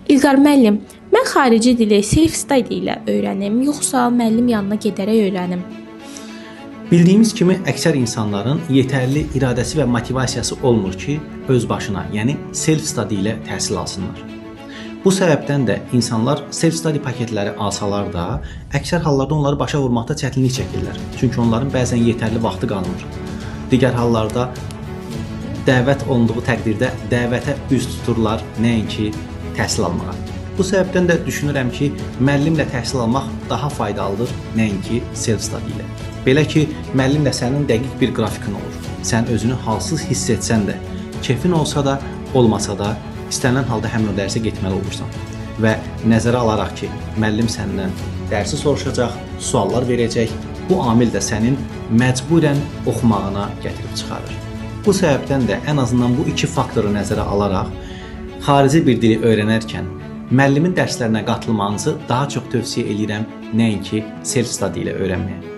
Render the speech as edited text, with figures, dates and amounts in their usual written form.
İlqar müəllim, mən xarici dili self-study ilə öyrənim, yoxsa müəllim yanına gedərək öyrənim? Bildiyimiz kimi əksər insanların yetərli iradəsi və motivasiyası olmur ki, öz başına, yəni self-study ilə təhsil alsınlar. Bu səbəbdən də insanlar self-study paketləri alsalar da, əksər hallarda onları başa vurmaqda çətinlik çəkirlər. Çünki onların bəzən yetərli vaxtı qalmır. Digər hallarda dəvət olunduğu təqdirdə dəvətə üz tuturlar, nəinki təhsil almağa. Bu səbəbdən də düşünürəm ki, müəllimlə təhsil almaq daha faydalıdır, nəinki self-study ilə. Belə ki, müəllimlə sənin dəqiq bir qrafikin olur. Sən özünü halsız hiss etsən də, keyfin olsa da, olmasa da, istənilən halda həmin o dərsə getməli olursan. Və nəzərə alaraq ki, müəllim səndən dərsi soruşacaq, suallar verəcək, bu amil də sənin məcburən oxumağına gətirib çıxarır. Bu səbəbdən də ən azından bu iki faktoru nəzərə alaraq, xarici bir dili öyrənərkən müəllimin dərslərinə qatılmanızı daha çox tövsiyə edirəm, nəinki self-study ilə öyrənməyə.